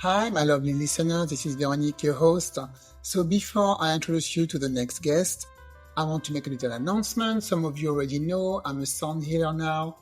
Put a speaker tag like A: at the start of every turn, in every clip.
A: Hi, my lovely listener. This is Veronique, your host. So before I introduce you to the next guest, I want to make a little announcement. Some of you already know I'm a sound healer now,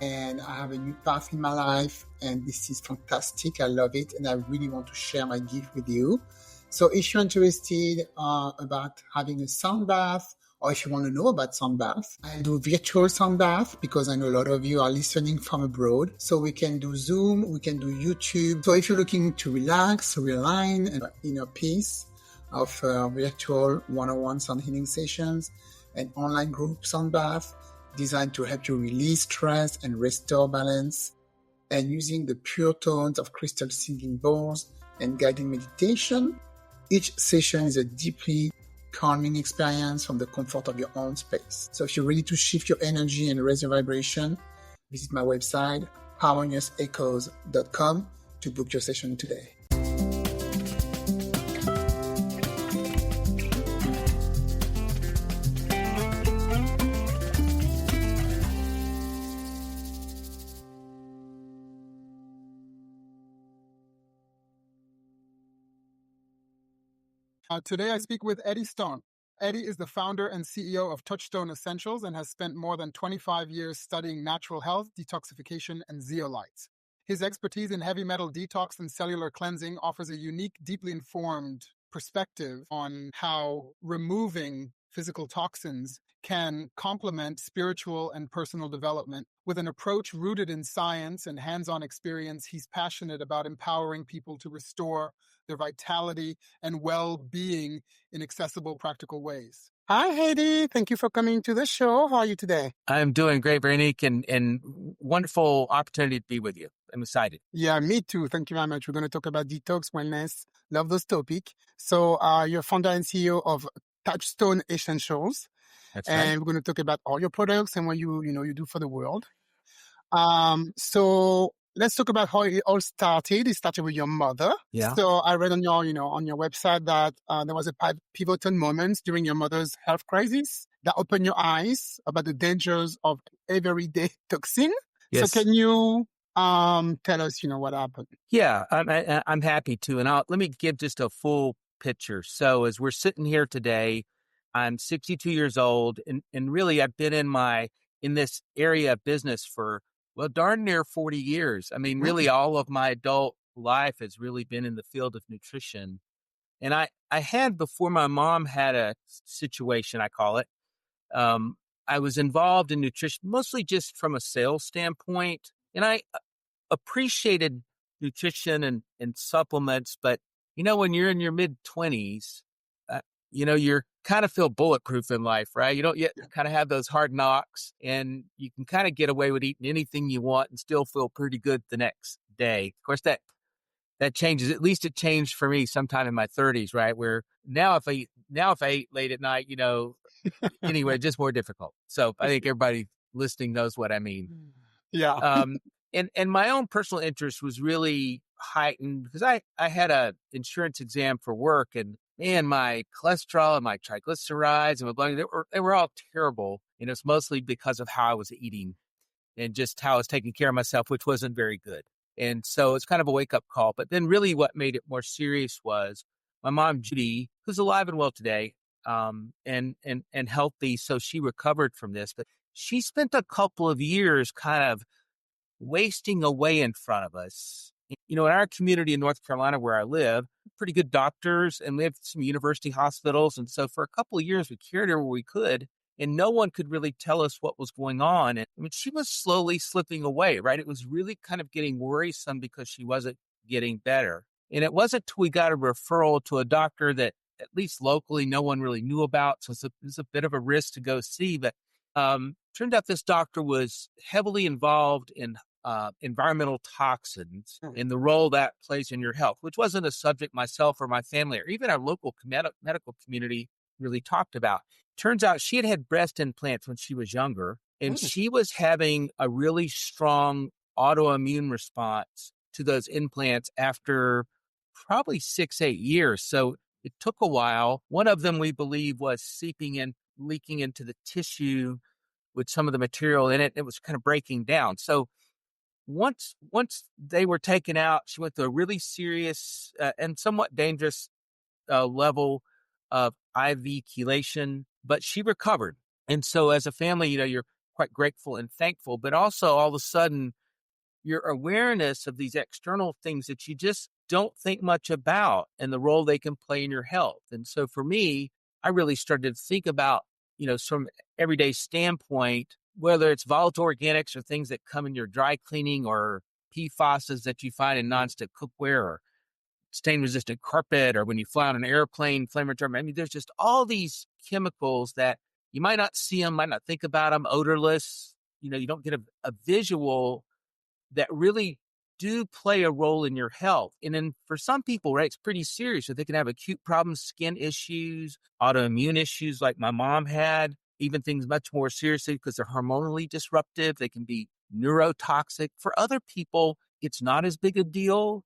A: and I have a new path in my life, and this is fantastic. I love it, and I really want to share my gift with you. So if you're interested about having a sound bath, or if you want to know about sound bath, I do virtual sound bath because I know a lot of you are listening from abroad. So we can do Zoom, we can do YouTube. So if you're looking to relax, realign, and inner peace, offer virtual one-on-one sound healing sessions and online group sound bath designed to help you release stress and restore balance, and using the pure tones of crystal singing bowls and guided meditation. Each session is a deeply calming experience from the comfort of your own space. So if you're ready to shift your energy and raise your vibration, visit my website, harmoniousechoes.com, to book your session today.
B: Today I speak with Eddie Stone. Eddie is the founder and CEO of Touchstone Essentials and has spent more than 25 years studying natural health, detoxification, and zeolites. His expertise in heavy metal detox and cellular cleansing offers a unique, deeply informed perspective on how removing physical toxins can complement spiritual and personal development. With an approach rooted in science and hands-on experience, he's passionate about empowering people to restore their vitality and well-being in accessible, practical ways. Hi, Heidi. Thank you for coming to the show. How are you today?
C: I'm doing great, Veronique, and wonderful opportunity to be with you. I'm excited.
B: Yeah, me too. Thank you very much. We're going to talk about detox, wellness. Love those topics. So you're founder and CEO of Touchstone Essentials.
C: That's
B: and
C: right.
B: We're going to talk about all your products and what you do for the world. So let's talk about how it all started. It started with your mother.
C: Yeah.
B: So I read on your website that there was a pivotal moment during your mother's health crisis that opened your eyes about the dangers of everyday toxin.
C: Yes.
B: So can you tell us, what happened?
C: Yeah, I'm happy to. And let me give just a full picture. So as we're sitting here today, I'm 62 years old, and really I've been in this area of business for, well, darn near 40 years. I mean, really all of my adult life has really been in the field of nutrition. And I had, before my mom had a situation, I call it, I was involved in nutrition, mostly just from a sales standpoint. And I appreciated nutrition and supplements, but when you're in your mid 20s, you're kind of feel bulletproof in life, right? You don't yet kind of have those hard knocks, and you can kind of get away with eating anything you want and still feel pretty good the next day. Of course, that changes. At least it changed for me sometime in my 30s, right? Where now if I eat late at night, anyway, just more difficult. So I think everybody listening knows what I mean.
B: Yeah.
C: And my own personal interest was really heightened because I had a insurance exam for work, and my cholesterol and my triglycerides and my blood, they were all terrible. And it's mostly because of how I was eating and just how I was taking care of myself, which wasn't very good. And so it's kind of a wake up call. But then really what made it more serious was my mom, Judy, who's alive and well today, and healthy. So she recovered from this, but she spent a couple of years kind of wasting away in front of us. In our community in North Carolina where I live, pretty good doctors, and we have some university hospitals. And so for a couple of years, we cared her where we could, and no one could really tell us what was going on. And I mean, she was slowly slipping away, right? It was really kind of getting worrisome because she wasn't getting better. And it wasn't till we got a referral to a doctor that at least locally no one really knew about. So it was a bit of a risk to go see. But turned out this doctor was heavily involved in environmental toxins and the role that plays in your health, which wasn't a subject myself or my family or even our local medical community really talked about. Turns out she had had breast implants when she was younger, and she was having a really strong autoimmune response to those implants after probably 6-8 years. So it took a while. One of them, we believe, was seeping in, leaking into the tissue with some of the material in it. It was kind of breaking down. So once they were taken out, she went through a really serious and somewhat dangerous level of IV chelation, but she recovered. And so as a family, you're quite grateful and thankful, but also all of a sudden your awareness of these external things that you just don't think much about and the role they can play in your health. And so for me, I really started to think about, from everyday standpoint, whether it's volatile organics or things that come in your dry cleaning or PFASs that you find in nonstick cookware or stain resistant carpet, or when you fly on an airplane, flame retardant. I mean, there's just all these chemicals that you might not see them, might not think about them, odorless. You don't get a visual that really do play a role in your health. And then for some people, right, it's pretty serious. So they can have acute problems, skin issues, autoimmune issues like my mom had, even things much more seriously because they're hormonally disruptive. They can be neurotoxic. For other people, it's not as big a deal,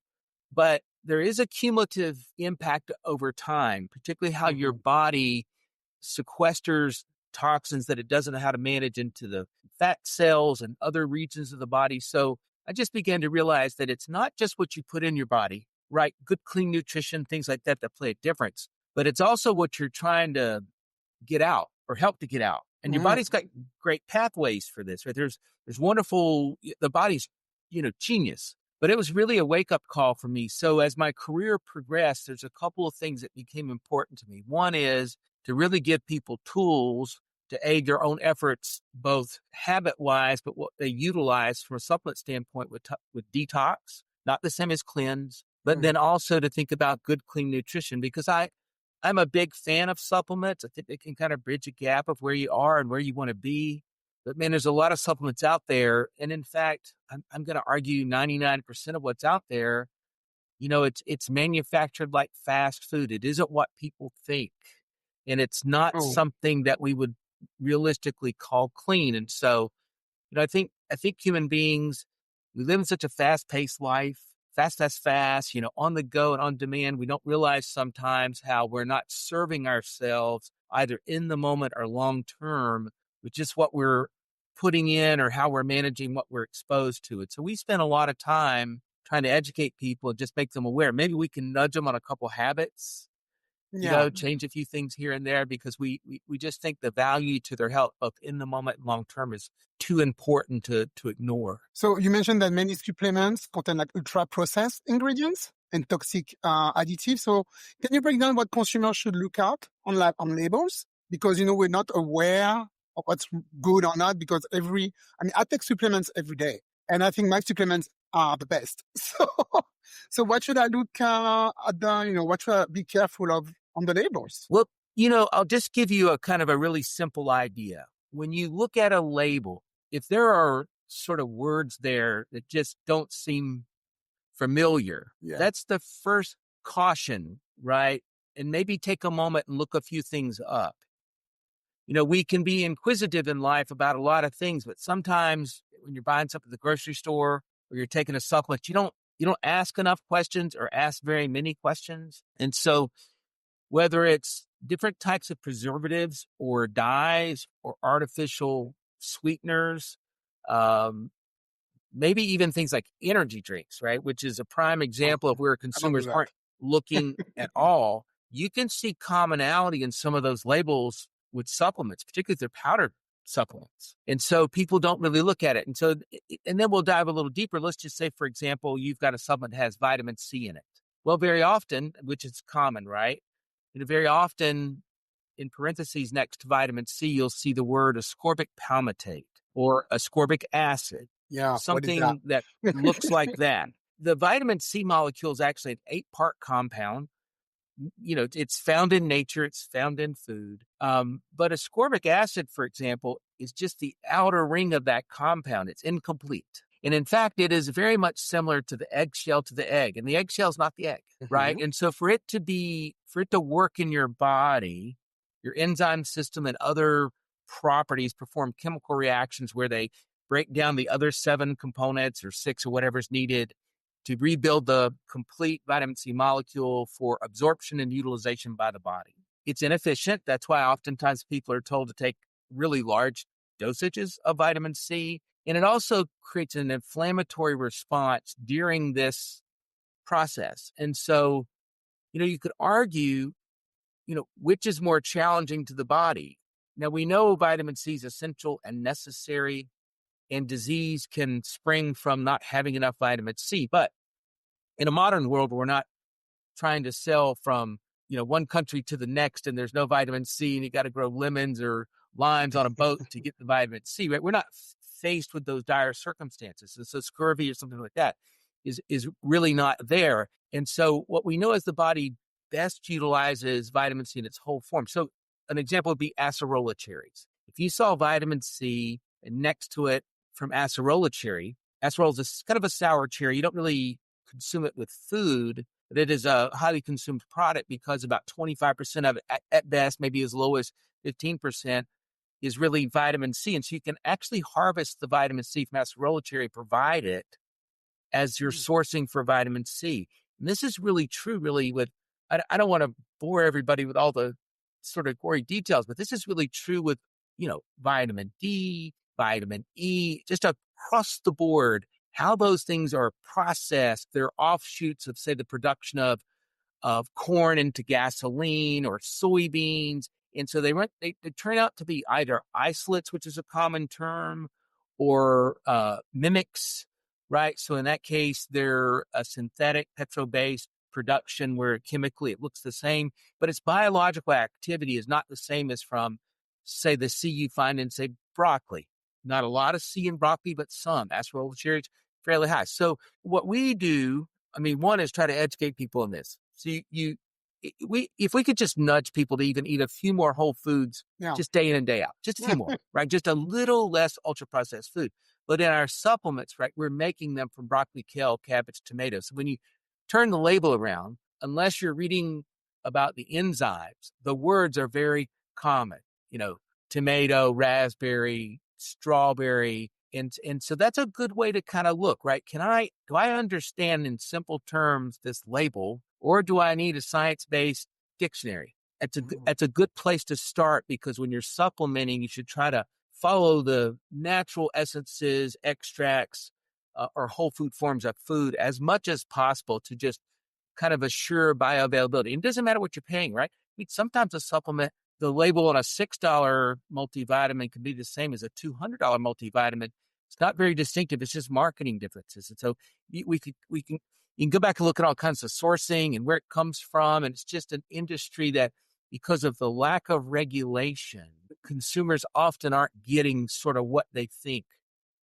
C: but there is a cumulative impact over time, particularly how your body sequesters toxins that it doesn't know how to manage into the fat cells and other regions of the body. So I just began to realize that it's not just what you put in your body, right? Good, clean nutrition, things like that play a difference, but it's also what you're trying to get out or help to get out. And your body's got great pathways for this, right? There's wonderful, the body's, genius. But it was really a wake-up call for me. So as my career progressed, there's a couple of things that became important to me. One is to really give people tools to aid their own efforts, both habit-wise, but what they utilize from a supplement standpoint with detox, not the same as cleanse, but then also to think about good, clean nutrition, because I'm a big fan of supplements. I think they can kind of bridge a gap of where you are and where you want to be. But man, there's a lot of supplements out there. And in fact, I'm going to argue 99% of what's out there, it's manufactured like fast food. It isn't what people think. And it's not something that we would realistically call clean. And so, I think human beings, we live in such a fast-paced life, fast, on the go and on demand. We don't realize sometimes how we're not serving ourselves either in the moment or long-term with just what we're putting in or how we're managing what we're exposed to. And so we spend a lot of time trying to educate people and just make them aware. Maybe we can nudge them on a couple habits, change a few things here and there, because we just think the value to their health, both in the moment and long term, is too important to ignore.
B: So you mentioned that many supplements contain like ultra processed ingredients and toxic additives. So can you break down what consumers should look out on labels? Because, we're not aware of what's good or not, because I take supplements every day, and I think my supplements are the best. So what should I look at what should I be careful of on the labels?
C: Well, I'll just give you a kind of a really simple idea. When you look at a label, if there are sort of words there that just don't seem familiar, that's the first caution, right? And maybe take a moment and look a few things up. We can be inquisitive in life about a lot of things, but sometimes when you're buying something at the grocery store or you're taking a supplement, you don't ask enough questions or ask very many questions. And so whether it's different types of preservatives or dyes or artificial sweeteners, maybe even things like energy drinks, right? Which is a prime example of where consumers aren't looking at all. You can see commonality in some of those labels with supplements, particularly if they're powdered supplements. And so people don't really look at it. And then we'll dive a little deeper. Let's just say, for example, you've got a supplement that has vitamin C in it. Well, very often, which is common, right? Very often, in parentheses next to vitamin C, you'll see the word ascorbic palmitate or ascorbic acid. Something that looks like that. The vitamin C molecule is actually an 8-part compound. It's found in nature. It's found in food. But ascorbic acid, for example, is just the outer ring of that compound. It's incomplete. And in fact, it is very much similar to the eggshell to the egg. And the eggshell is not the egg, right? And so for it to work in your body, your enzyme system and other properties perform chemical reactions where they break down the other 7 components or 6 or whatever's needed to rebuild the complete vitamin C molecule for absorption and utilization by the body. It's inefficient. That's why oftentimes people are told to take really large dosages of vitamin C. And it also creates an inflammatory response during this process. And so, you could argue, which is more challenging to the body. Now, we know vitamin C is essential and necessary, and disease can spring from not having enough vitamin C. But in a modern world, we're not trying to sell from, one country to the next, and there's no vitamin C, and you got to grow lemons or limes on a boat to get the vitamin C, right? We're not faced with those dire circumstances. And so scurvy or something like that is really not there. And so what we know is the body best utilizes vitamin C in its whole form. So an example would be acerola cherries. If you saw vitamin C and next to it from acerola cherry, acerola is kind of a sour cherry. You don't really consume it with food, but it is a highly consumed product because about 25% of it, at best, maybe as low as 15%, is really vitamin C. And so you can actually harvest the vitamin C from acerola cherry, provide it as you're sourcing for vitamin C. And this is really true, really, I don't want to bore everybody with all the sort of gory details, but this is really true with, vitamin D, vitamin E, just across the board, how those things are processed. They're offshoots of, say, the production of corn into gasoline or soybeans. And so they turn out to be either isolates, which is a common term, or mimics, right? So in that case, they're a synthetic petro-based production where chemically it looks the same, but its biological activity is not the same as from, say, the C you find in, say, broccoli. Not a lot of C in broccoli, but some. Acerola cherries, fairly high. So what we do, one is try to educate people on this. So if we could just nudge people to even eat a few more whole foods, just day in and day out, just a few more, right? Just a little less ultra processed food. But in our supplements, right, we're making them from broccoli, kale, cabbage, tomatoes. So when you turn the label around, unless you're reading about the enzymes, the words are very common, tomato, raspberry, strawberry. And so that's a good way to kind of look, right? Do I understand in simple terms this label, or do I need a science-based dictionary? That's a good place to start, because when you're supplementing, you should try to follow the natural essences, extracts, or whole food forms of food as much as possible to just kind of assure bioavailability. And it doesn't matter what you're paying, right? Sometimes a supplement, the label on a $6 multivitamin can be the same as a $200 multivitamin. It's not very distinctive. It's just marketing differences. And so you can go back and look at all kinds of sourcing and where it comes from. And it's just an industry that, because of the lack of regulation, consumers often aren't getting sort of what they think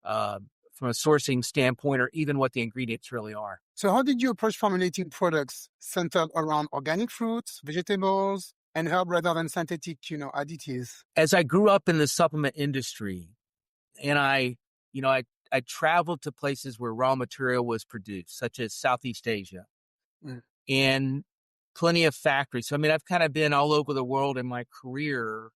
C: from a sourcing standpoint, or even what the ingredients really are.
B: So how did you approach formulating products centered around organic fruits, vegetables, and herb rather than synthetic, additives?
C: As I grew up in the supplement industry, and I traveled to places where raw material was produced, such as Southeast Asia, and plenty of factories. So, I've kind of been all over the world in my career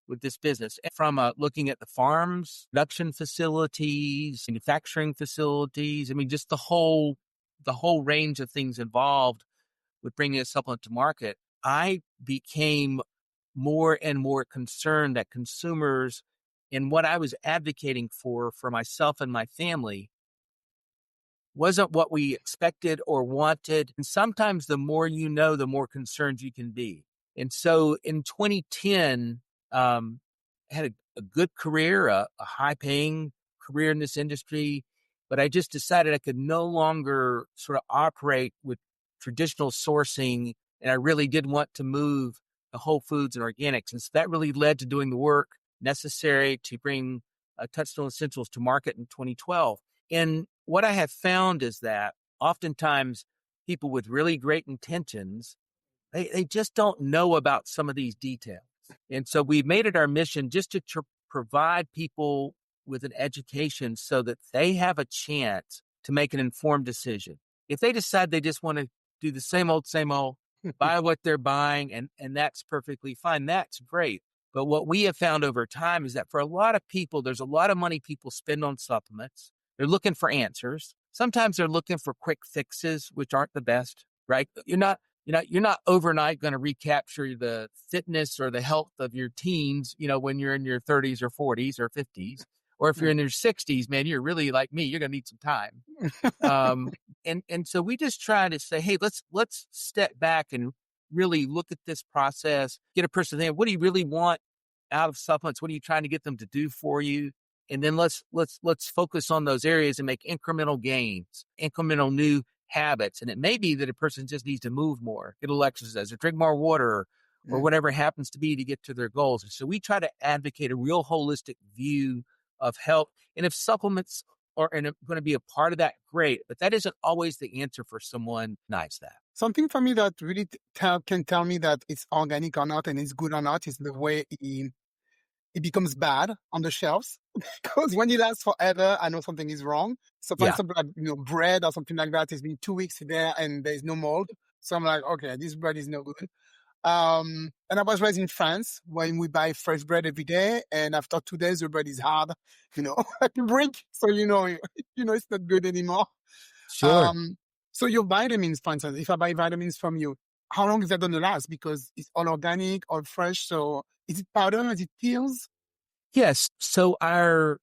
C: with this business, from looking at the farms, production facilities, manufacturing facilities. Just the whole range of things involved with bringing a supplement to market. I became more and more concerned that consumers, and what I was advocating for myself and my family, wasn't what we expected or wanted. And sometimes the more you know, the more concerned you can be. And so in 2010, I had a good career, a high-paying career in this industry, but I just decided I could no longer sort of operate with traditional sourcing, and I really did want to move to whole foods and organics. And so that really led to doing the work necessary to bring Touchstone Essentials to market in 2012. And what I have found is that oftentimes people with really great intentions, they just don't know about some of these details. And so we've made it our mission just to provide people with an education so that they have a chance to make an informed decision. If they decide they just want to do the same old, buy what they're buying, and that's perfectly fine, that's great. But what we have found over time is that for a lot of people, there's a lot of money people spend on supplements. They're looking for answers. Sometimes they're looking for quick fixes, which aren't the best, right? You're not overnight going to recapture the fitness or the health of your teens, when you're in your 30s or 40s or 50s. Or if you're in your 60s, man, you're really like me, you're going to need some time. And so we just try to say, hey, let's step back and really look at this process, get a person there. What do you really want out of supplements? What are you trying to get them to do for you? And then let's focus on those areas and make incremental gains, incremental new habits. And it may be that a person just needs to move more, get a little exercise, or drink more water, or whatever it happens to be to get to their goals. And so we try to advocate a real holistic view of health. And if supplements are going to be a part of that, great. But that isn't always the answer for someone. Nice that.
B: Something for me that really can tell me that it's organic or not and it's good or not is the way it becomes bad on the shelves. Because when it lasts forever, I know something is wrong. So for example, like, bread or something like that, it's been 2 weeks there and there's no mold. So I'm like, okay, this bread is no good. And I was raised in France when we buy fresh bread every day. And after 2 days, the bread is hard, like a brick. So, it's not good anymore.
C: Sure.
B: So your vitamins, for instance, if I buy vitamins from you, how long is that going to last? Because it's all organic, all fresh. So is it powder? Is it pills?
C: Yes. So our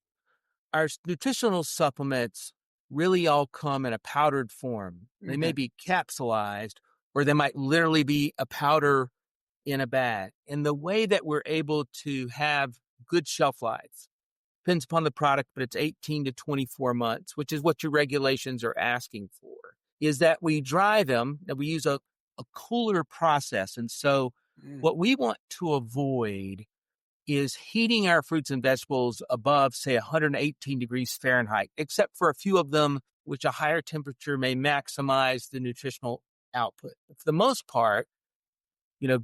C: nutritional supplements really all come in a powdered form. They may be capsulized, or they might literally be a powder in a bag. And the way that we're able to have good shelf life depends upon the product, but it's 18 to 24 months, which is what your regulations are asking for, is that we dry them, that we use a cooler process. And so what we want to avoid is heating our fruits and vegetables above, say, 118 degrees Fahrenheit, except for a few of them, which a higher temperature may maximize the nutritional output. For the most part,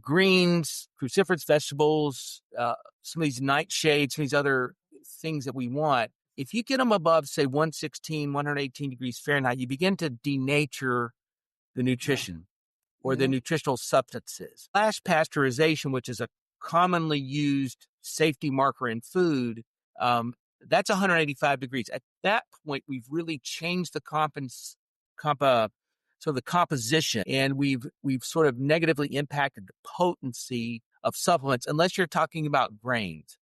C: greens, cruciferous vegetables, some of these nightshades, some of these other things that we want, if you get them above, say, 116, 118 degrees Fahrenheit, you begin to denature the nutrition or the nutritional substances. Flash pasteurization, which is a commonly used safety marker in food, that's 185 degrees. At that point, we've really changed the the composition, and we've sort of negatively impacted the potency of supplements, unless you're talking about grains.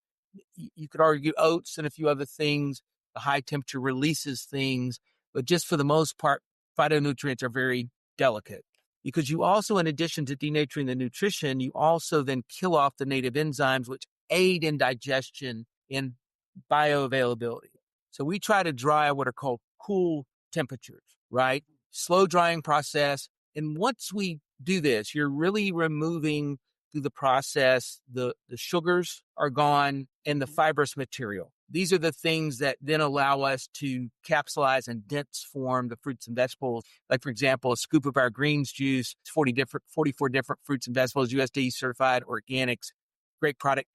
C: You could argue oats and a few other things. The high temperature releases things, but just for the most part, phytonutrients are very delicate. Because you also, in addition to denaturing the nutrition, you also then kill off the native enzymes, which aid in digestion and bioavailability. So we try to dry what are called cool temperatures, right? Slow drying process. And once we do this, you're really removing through the process, the sugars are gone and the fibrous material. These are the things that then allow us to capsulize and dense form the fruits and vegetables. Like, for example, a scoop of our greens juice, 44 different fruits and vegetables, USDA certified, organics, great product,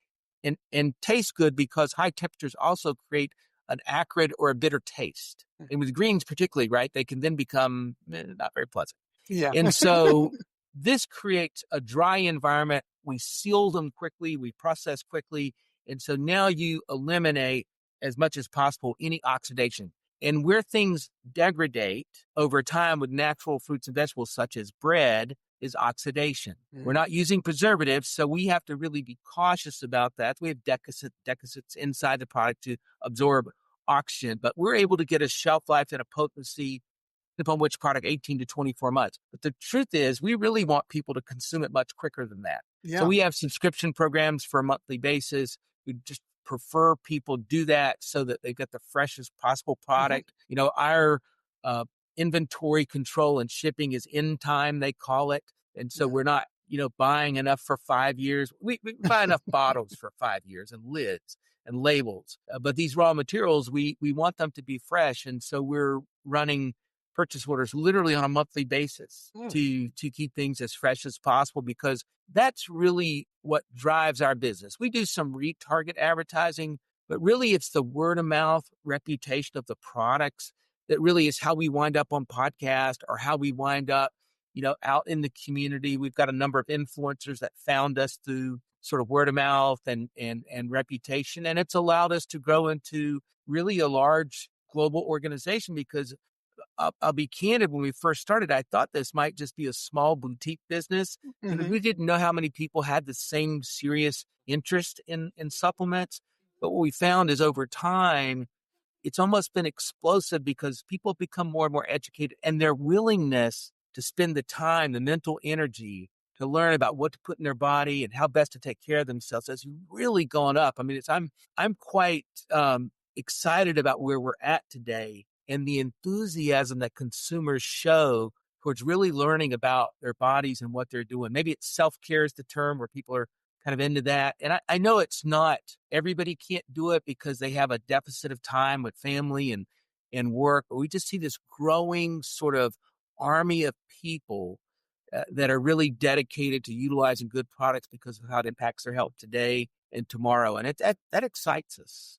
C: and tastes good because high temperatures also create an acrid or a bitter taste. And with greens particularly, right, they can then become not very pleasant.
B: Yeah.
C: And so this creates a dry environment. We seal them quickly. We process quickly. And so now you eliminate as much as possible any oxidation. And where things degrade over time with natural fruits and vegetables, such as bread, is oxidation. We're not using preservatives, so we have to really be cautious about that. We have deficits inside the product to absorb oxygen, but we're able to get a shelf life and a potency upon which product 18 to 24 months. But the truth is, we really want people to consume it much quicker than that. Yeah. So we have subscription programs for a monthly basis. We just prefer people do that so that they get the freshest possible product. Our inventory control and shipping is in time, they call it. And so we're not, buying enough for 5 years. We buy enough bottles for 5 years and lids and labels. But these raw materials, we want them to be fresh. And so we're running purchase orders literally on a monthly basis to keep things as fresh as possible, because that's really what drives our business. We do some retarget advertising, but really it's the word of mouth reputation of the products that really is how we wind up on podcast or how we wind up, out in the community. We've got a number of influencers that found us through sort of word of mouth and reputation. And it's allowed us to grow into really a large global organization, because I'll be candid. When we first started, I thought this might just be a small boutique business. And we didn't know how many people had the same serious interest in supplements. But what we found is over time, it's almost been explosive because people have become more and more educated, and their willingness to spend the time, the mental energy to learn about what to put in their body and how best to take care of themselves has really gone up. I mean, I'm quite excited about where we're at today and the enthusiasm that consumers show towards really learning about their bodies and what they're doing. Maybe it's self-care is the term where people are kind of into that. And I know it's not, everybody can't do it because they have a deficit of time with family and work, but we just see this growing sort of army of people that are really dedicated to utilizing good products because of how it impacts their health today and tomorrow. And that excites us.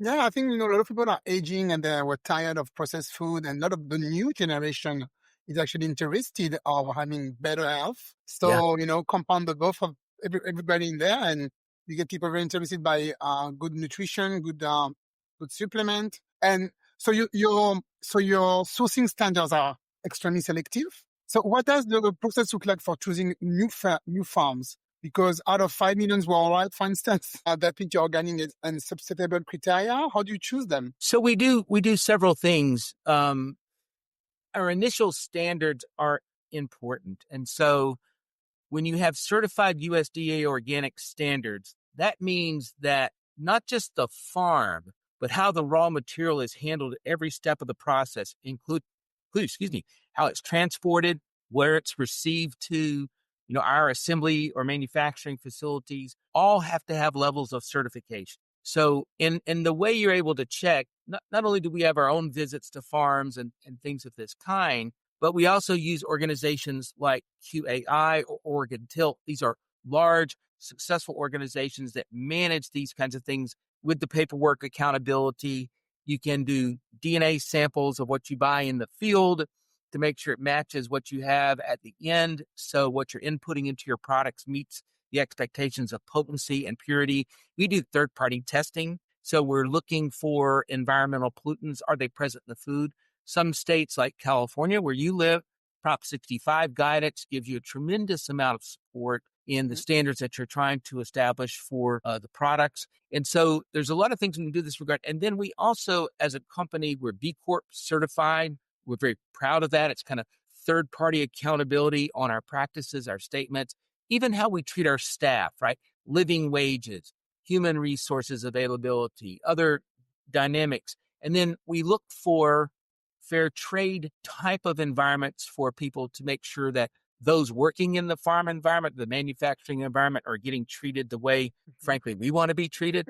B: Yeah, I think, a lot of people are aging and they were tired of processed food, and a lot of the new generation is actually interested of having better health.
C: Yeah.
B: So, compound the both of everybody in there, and you get people very interested by good nutrition, good supplement. And so your sourcing standards are extremely selective. So what does the process look like for choosing new farms? Because out of 5 million worldwide, for instance, that meet your organic and substitutable criteria, how do you choose them?
C: So we do several things. Our initial standards are important. And so when you have certified USDA organic standards, that means that not just the farm, but how the raw material is handled at every step of the process, include how it's transported, where it's received to, our assembly or manufacturing facilities, all have to have levels of certification. So in the way you're able to check, not only do we have our own visits to farms and things of this kind, but we also use organizations like QAI or Oregon Tilt. These are large, successful organizations that manage these kinds of things with the paperwork accountability. You can do DNA samples of what you buy in the field to make sure it matches what you have at the end. So what you're inputting into your products meets the expectations of potency and purity. We do third-party testing. So we're looking for environmental pollutants. Are they present in the food? Some states like California, where you live, Prop 65 guidance gives you a tremendous amount of support in the standards that you're trying to establish for the products. And so there's a lot of things we can do in this regard. And then we also, as a company, we're B Corp certified. We're very proud of that. It's kind of third-party accountability on our practices, our statements, even how we treat our staff, right? Living wages, human resources availability, other dynamics. And then we look for fair trade type of environments for people to make sure that those working in the farm environment, the manufacturing environment, are getting treated the way, frankly, we want to be treated.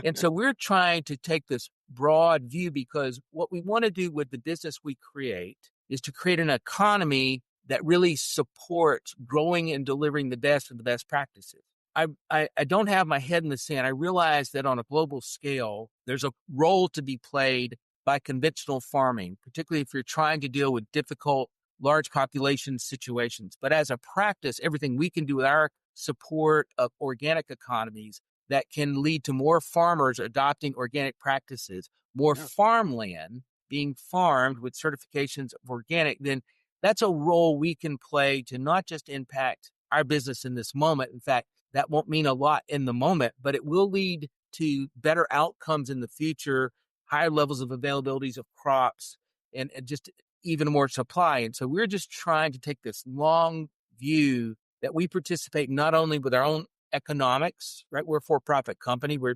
C: And so we're trying to take this broad view, because what we want to do with the business we create is to create an economy that really supports growing and delivering the best of the best practices. I don't have my head in the sand. I realize that on a global scale, there's a role to be played by conventional farming, particularly if you're trying to deal with difficult, large population situations. But as a practice, everything we can do with our support of organic economies that can lead to more farmers adopting organic practices, more farmland being farmed with certifications of organic, then that's a role we can play to not just impact our business in this moment. In fact, that won't mean a lot in the moment, but it will lead to better outcomes in the future, higher levels of availabilities of crops, and just even more supply. And so we're just trying to take this long view that we participate not only with our own economics, right? We're a for-profit company. We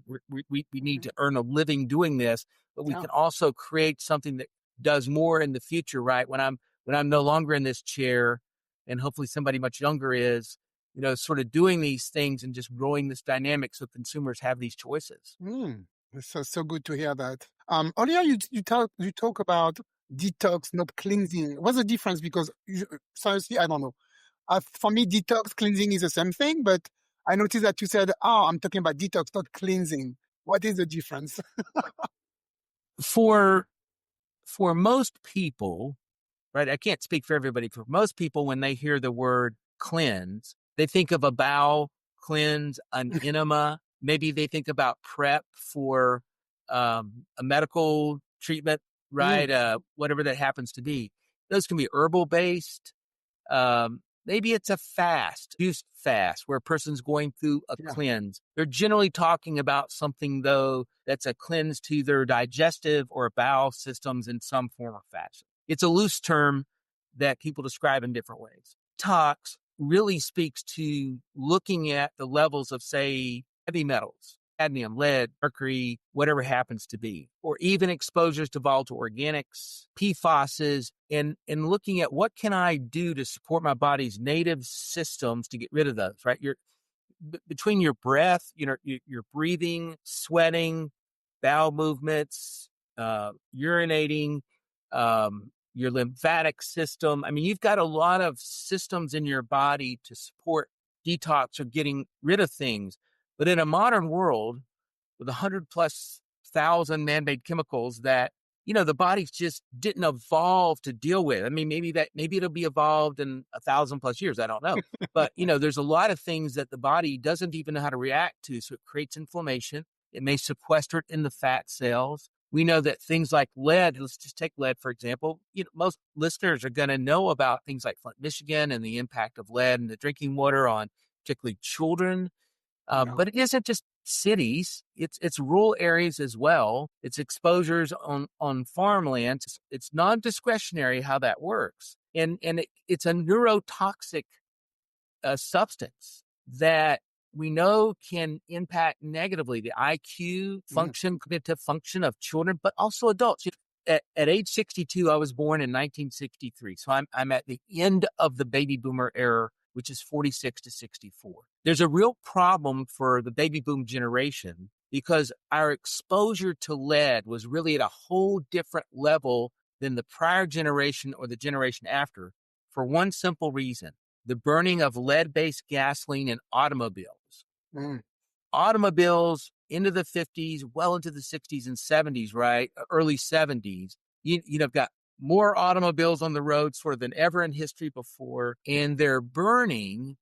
C: need to earn a living doing this, but we can also create something that does more in the future, right? When I'm no longer in this chair, and hopefully somebody much younger is, sort of doing these things and just growing this dynamic so consumers have these choices.
B: It's so good to hear that. Earlier you talk about detox, not cleansing. What's the difference? Because seriously, I don't know. For me, detox, cleansing is the same thing, but I noticed that you said, I'm talking about detox, not cleansing. What is the difference?
C: For most people, right? I can't speak for everybody. For most people, when they hear the word cleanse, they think of a bowel cleanse, an enema. Maybe they think about prep for a medical treatment, right? Whatever that happens to be. Those can be herbal-based. Maybe it's a fast, juiced fast, where a person's going through a cleanse. They're generally talking about something, though, that's a cleanse to their digestive or bowel systems in some form or fashion. It's a loose term that people describe in different ways. Detox really speaks to looking at the levels of, say, heavy metals, cadmium, lead, mercury, whatever happens to be, or even exposures to volatile organics, PFASs, and looking at what can I do to support my body's native systems to get rid of those, right? Between your breath, your breathing, sweating, bowel movements, urinating, your lymphatic system. I mean, you've got a lot of systems in your body to support detox or getting rid of things. But in a modern world with 100,000+ man-made chemicals that, the body just didn't evolve to deal with. I mean, maybe it'll be evolved in 1,000+ years. I don't know. But, there's a lot of things that the body doesn't even know how to react to. So it creates inflammation. It may sequester it in the fat cells. We know that things like lead, let's just take lead, for example. Most listeners are going to know about things like Flint, Michigan, and the impact of lead in the drinking water on particularly children. But it isn't just cities; it's rural areas as well. It's exposures on farmland. It's non-discretionary how that works, and it's a neurotoxic substance that we know can impact negatively the IQ function, cognitive function of children, but also adults. At age 62, I was born in 1963, so I'm at the end of the baby boomer era, which is 46 to 64. There's a real problem for the baby boom generation because our exposure to lead was really at a whole different level than the prior generation or the generation after, for one simple reason: the burning of lead-based gasoline in automobiles. Automobiles into the 50s, well into the 60s and 70s, right? Early 70s. You've got more automobiles on the road sort of than ever in history before, and they're burning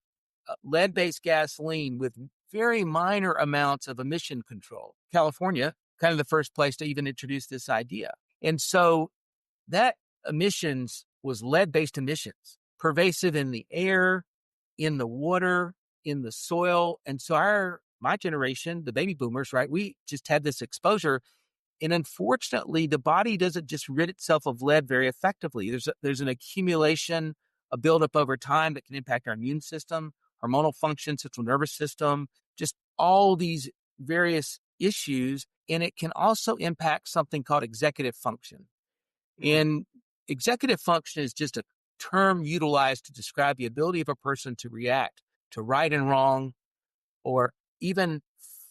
C: lead-based gasoline with very minor amounts of emission control. California, kind of the first place to even introduce this idea. And so that emissions was lead-based emissions, pervasive in the air, in the water, in the soil. And so my generation, the baby boomers, right, we just had this exposure. And unfortunately, the body doesn't just rid itself of lead very effectively. There's an accumulation, a buildup over time that can impact our immune system, hormonal function, central nervous system, just all these various issues. And it can also impact something called executive function. And executive function is just a term utilized to describe the ability of a person to react to right and wrong, or even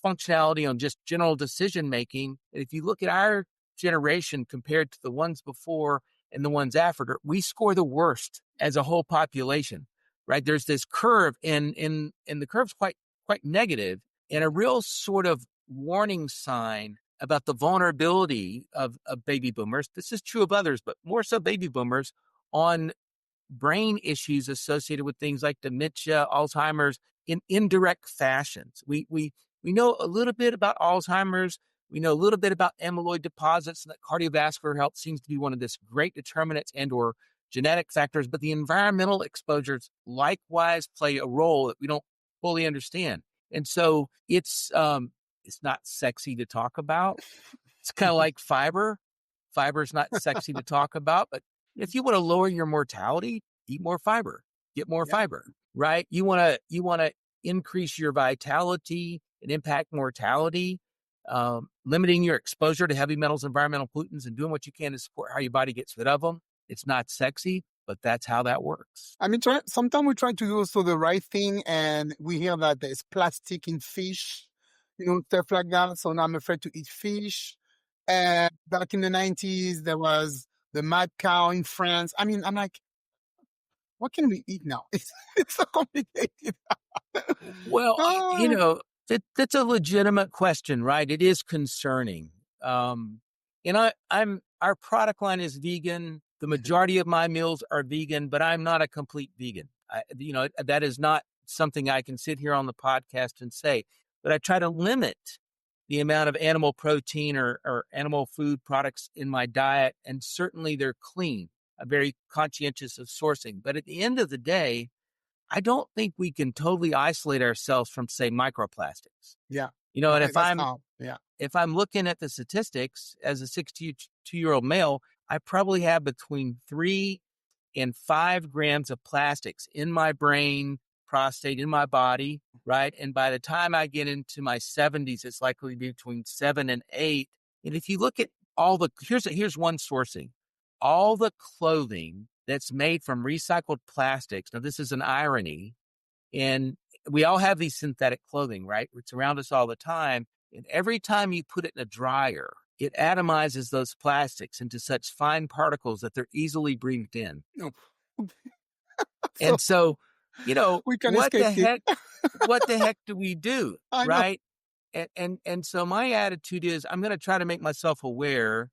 C: functionality on just general decision making. And if you look at our generation compared to the ones before and the ones after, we score the worst as a whole population, right? There's this curve, and the curve's quite negative, and a real sort of warning sign about the vulnerability of baby boomers. This is true of others, but more so baby boomers, on brain issues associated with things like dementia, Alzheimer's, in indirect fashions. We know a little bit about Alzheimer's. We know a little bit about amyloid deposits, and that cardiovascular health seems to be one of this great determinants and or genetic factors, but the environmental exposures likewise play a role that we don't fully understand. And so it's not sexy to talk about. It's kind of like fiber. Fiber is not sexy to talk about, but if you want to lower your mortality, eat more fiber, get more fiber, right? You want to increase your vitality and impact mortality, limiting your exposure to heavy metals, environmental pollutants, and doing what you can to support how your body gets rid of them. It's not sexy, but that's how that works.
B: I mean, sometimes we try to do also the right thing, and we hear that there's plastic in fish, stuff like that. So now I'm afraid to eat fish. And back in the 90s, there was the mad cow in France. I mean, I'm like, what can we eat now? It's so complicated.
C: Well, that's a legitimate question, right? It is concerning. Our product line is vegan. The majority of my meals are vegan, but I'm not a complete vegan. That is not something I can sit here on the podcast and say, but I try to limit the amount of animal protein or animal food products in my diet. And certainly they're clean. very conscientious of sourcing. But at the end of the day, I don't think we can totally isolate ourselves from, say, microplastics.
B: Yeah.
C: And
B: Yeah.
C: if I'm looking at the statistics as a 62-year-old male, I probably have between 3 and 5 grams of plastics in my brain, prostate, in my body, right? And by the time I get into my 70s, it's likely to be between 7 and 8. And if you look at here's one sourcing, all the clothing that's made from recycled plastics. Now, this is an irony. And we all have these synthetic clothing, right? It's around us all the time. And every time you put it in a dryer, it atomizes those plastics into such fine particles that they're easily breathed in.
B: No.
C: And so,
B: we can
C: what
B: escape
C: the heck, what the heck do we do?
B: I know.
C: Right. And so my attitude is I'm going to try to make myself aware,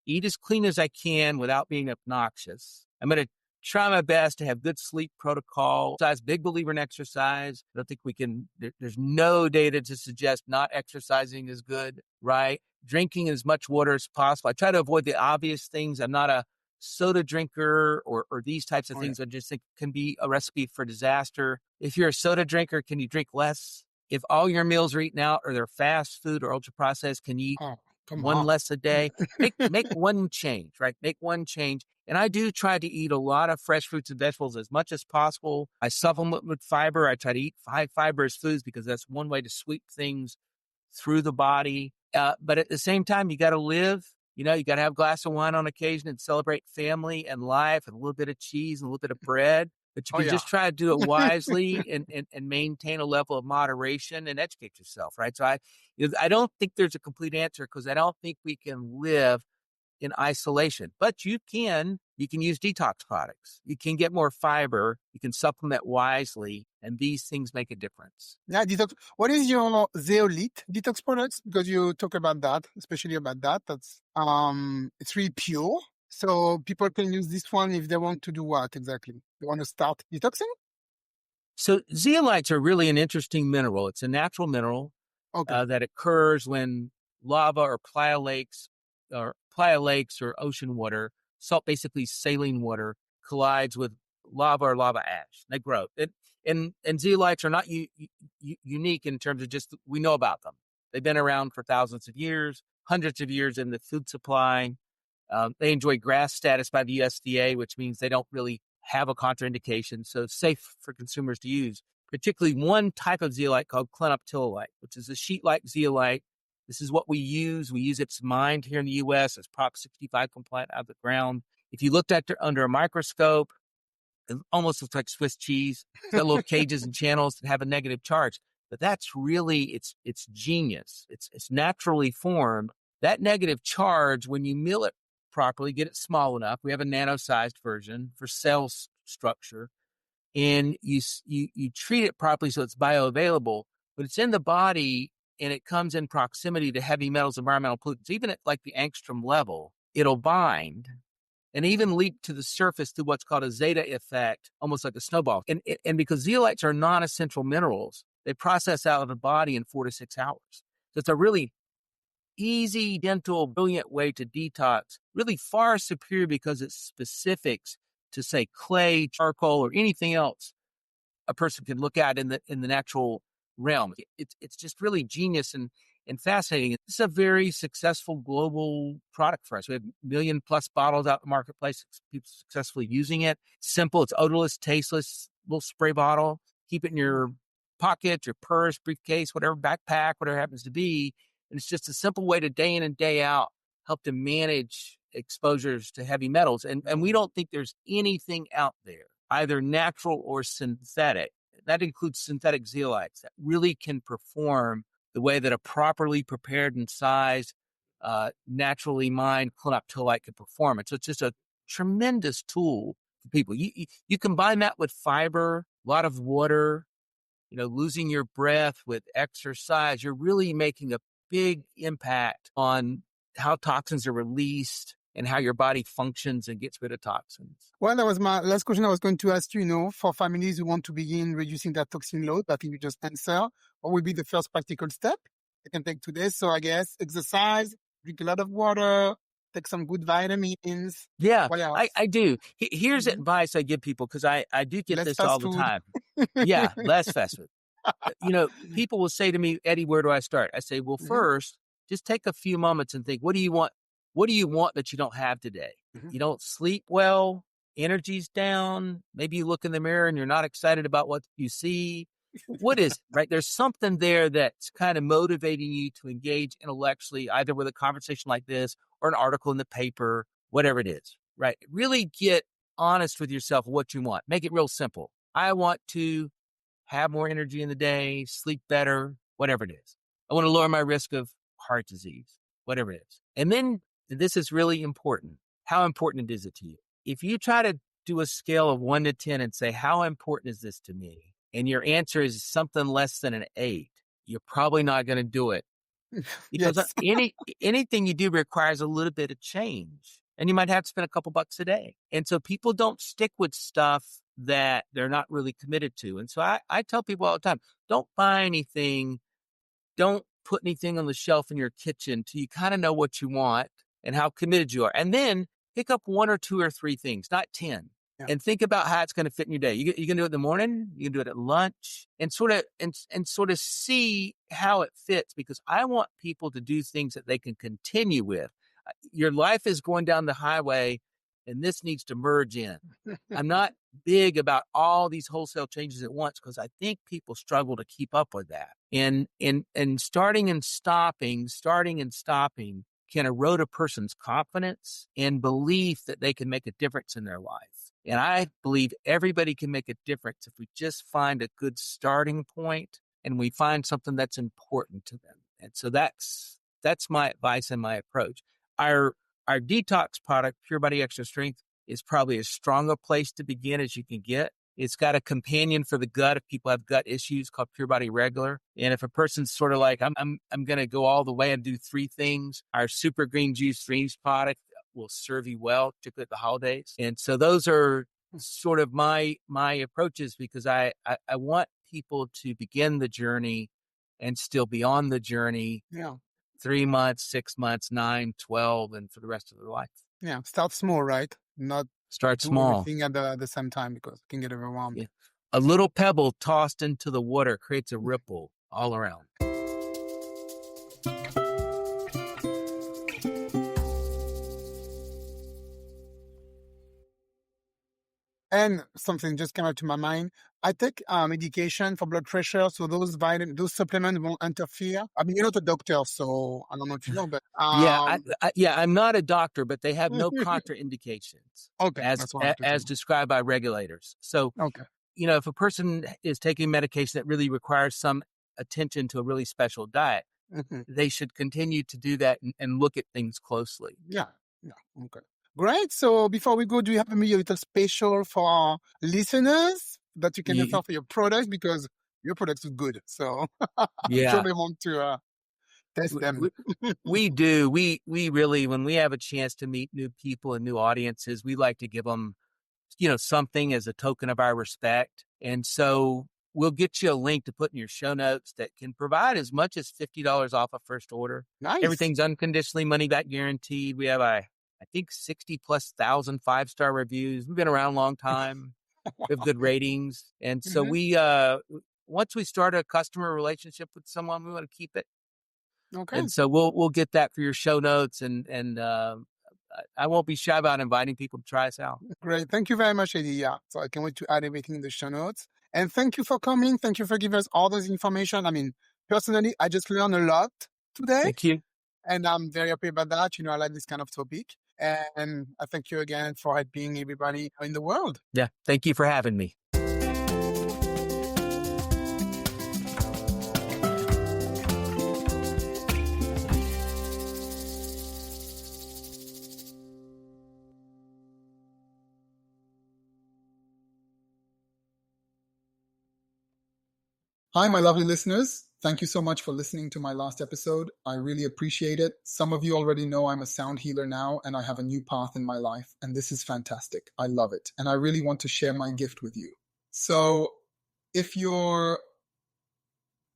C: eat as clean as I can without being obnoxious. I'm going to try my best to have good sleep protocol. Big believer in exercise. I don't think there's no data to suggest not exercising is good, right? Drinking as much water as possible. I try to avoid the obvious things. I'm not a soda drinker or these types of things. I just think can be a recipe for disaster. If you're a soda drinker, can you drink less? If all your meals are eaten out or they're fast food or ultra processed, can you eat one less a day? Make one change, right? Make one change. And I do try to eat a lot of fresh fruits and vegetables as much as possible. I supplement with fiber. I try to eat high fibrous foods because that's one way to sweep things through the body. But at the same time, you got to live. You got to have a glass of wine on occasion and celebrate family and life and a little bit of cheese and a little bit of bread. But you can just try to do it wisely and maintain a level of moderation and educate yourself, right? So I don't think there's a complete answer because I don't think we can live in isolation. But you can use detox products. You can get more fiber. You can supplement wisely, and these things make a difference.
B: Yeah, detox. What is your zeolite detox products? Because you talk about that, especially about that. That's it's really pure. So people can use this one if they want to do what exactly? They want to start detoxing?
C: So zeolites are really an interesting mineral. It's a natural mineral that occurs when lava or playa lakes or ocean water, basically saline water, collides with lava or lava ash. They grow. And zeolites are not unique in terms of just we know about them. They've been around for thousands of years, hundreds of years in the food supply. They enjoy GRAS status by the USDA, which means they don't really have a contraindication, so it's safe for consumers to use. Particularly one type of zeolite called clenoptilolite, which is a sheet-like zeolite. This is what we use. We use it's mined here in the U.S. It's Prop 65 compliant out of the ground. If you looked at it under a microscope, it almost looks like Swiss cheese. It's got little cages and channels that have a negative charge. But that's really, it's genius. It's naturally formed. That negative charge, when you mill it properly, get it small enough. We have a nano-sized version for cell structure, and you treat it properly so it's bioavailable, but it's in the body and it comes in proximity to heavy metals, environmental pollutants. Even at like the angstrom level, it'll bind and even leap to the surface through what's called a zeta effect, almost like a snowball. And because zeolites are non-essential minerals, they process out of the body in 4 to 6 hours. So it's a really easy, gentle, brilliant way to detox, really far superior because it's specifics to, say, clay, charcoal, or anything else a person can look at in the natural realm. It's just really genius and fascinating. It's a very successful global product for us. We have 1 million+ bottles out in the marketplace, people successfully using it. Simple, it's odorless, tasteless, little spray bottle. Keep it in your pocket, your purse, briefcase, whatever, backpack, whatever it happens to be. And it's just a simple way to day in and day out help to manage exposures to heavy metals. And we don't think there's anything out there, either natural or synthetic, that includes synthetic zeolites, that really can perform the way that a properly prepared and sized, naturally mined clenoptilolite can perform it. So it's just a tremendous tool for people. You combine that with fiber, a lot of water, losing your breath with exercise, you're really making a big impact on how toxins are released and how your body functions and gets rid of toxins.
B: Well, that was my last question I was going to ask you, for families who want to begin reducing that toxin load, that you just answer, what would be the first practical step they can take today? So I guess exercise, drink a lot of water, take some good vitamins.
C: Yeah,
B: What else?
C: I do. Here's
B: Mhm.
C: advice I give people because I do get
B: Less
C: this all
B: fast
C: the
B: food.
C: time. Yeah, less fast food. People will say to me, Eddie, where do I start? I say, well,
B: Mhm,
C: first, just take a few moments and think, what do you want? What do you want that you don't have today?
B: mhm.
C: You don't sleep well, energy's down. Maybe you look in the mirror and you're not excited about what you see. What is it, right? There's something there that's kind of motivating you to engage intellectually, either with a conversation like this or an article in the paper, whatever it is, right? Really get honest with yourself what you want. Make it real simple. I want to have more energy in the day, sleep better, whatever it is. I want to lower my risk of heart disease, whatever it is. And then this is really important. How important is it to you? If you try to do a scale of 1 to 10 and say, how important is this to me? And your answer is something less than an 8, you're probably not going to do it because
B: Yes.
C: anything you do requires a little bit of change, and you might have to spend a couple bucks a day. And so people don't stick with stuff that they're not really committed to. And so I tell people all the time, don't buy anything, don't put anything on the shelf in your kitchen till you kind of know what you want and how committed you are. And then pick up 1 or 2 or 3 things, not 10.
B: Yeah.
C: And think about how it's going to fit in your day. You can do it in the morning, you can do it at lunch, and sort of see how it fits. Because I want people to do things that they can continue with. Your life is going down the highway, and this needs to merge in. I'm not big about all these wholesale changes at once because I think people struggle to keep up with that. And starting and stopping can erode a person's confidence and belief that they can make a difference in their life. And I believe everybody can make a difference if we just find a good starting point and we find something that's important to them. And so that's my advice and my approach. Our detox product, Pure Body Extra Strength, is probably as strong a place to begin as you can get. It's got a companion for the gut if people have gut issues called Pure Body Regular. And if a person's sort of like, I'm going to go all the way and do 3 things, our Super Green Juice Dreams product will serve you well, particularly at the holidays. And so those are sort of my approaches because I want people to begin the journey and still be on the journey
B: Yeah.
C: 3 months, 6 months, 9, 12, and for the rest of their life.
B: Yeah. Start small, right? Not
C: Start
B: do
C: small.
B: everything at the same time because it can get overwhelmed.
C: Yeah. A little pebble tossed into the water creates a ripple all around.
B: And something just came up to my mind. I take medication for blood pressure, so those supplements won't interfere. I mean, you're not a doctor, so I don't know if you know, but
C: Yeah, I'm not a doctor, but they have no contraindications
B: okay, that's what I have to
C: as
B: do.
C: described by regulators. So,
B: Okay.
C: if a person is taking medication that really requires some attention to a really special diet,
B: Mhm.
C: they should continue to do that and look at things closely.
B: Yeah. Yeah. Okay. Great. So before we go, do you have maybe a little special for our listeners that you can
C: Ye-
B: offer for your products because your products are good. So I'm sure
C: Yeah,
B: they want to test them.
C: we do. We really, when we have a chance to meet new people and new audiences, we like to give them, something as a token of our respect. And so we'll get you a link to put in your show notes that can provide as much as $50 off a first order.
B: Nice.
C: Everything's unconditionally money back guaranteed. We have I think 60,000+ 5-star reviews. We've been around a long time. We have good ratings. And so
B: Mhm.
C: we, once we start a customer relationship with someone, we want to keep it.
B: Okay.
C: And so we'll get that for your show notes, and I won't be shy about inviting people to try us out.
B: Great. Thank you very much, Eddie. Yeah. So I can't wait to add everything in the show notes. And thank you for coming. Thank you for giving us all this information. I mean, personally, I just learned a lot today.
C: Thank you.
B: And I'm very happy about that. I like this kind of topic. And I thank you again for helping everybody in the world.
C: Yeah. Thank you for having me.
A: Hi, my lovely listeners. Thank you so much for listening to my last episode. I really appreciate it. Some of you already know I'm a sound healer now, and I have a new path in my life, and this is fantastic. I love it, and I really want to share my gift with you. So if you're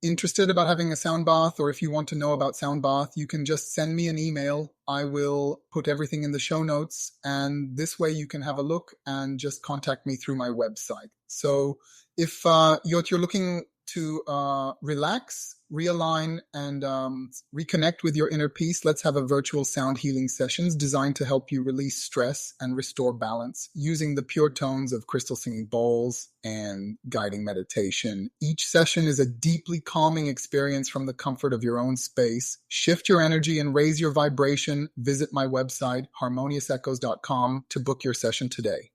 B: interested about having a sound bath, or if you want to know about sound bath, you can just send me an email. I will put everything in the show notes, and this way you can have a look and just contact me through my website. So if you're looking to relax, realign, and reconnect with your inner peace, let's have a virtual sound healing sessions designed to help you release stress and restore balance using the pure tones of crystal singing bowls and guiding meditation. Each session is a deeply calming experience from the comfort of your own space. Shift your energy and raise your vibration. Visit my website, harmoniousechoes.com, to book your session today.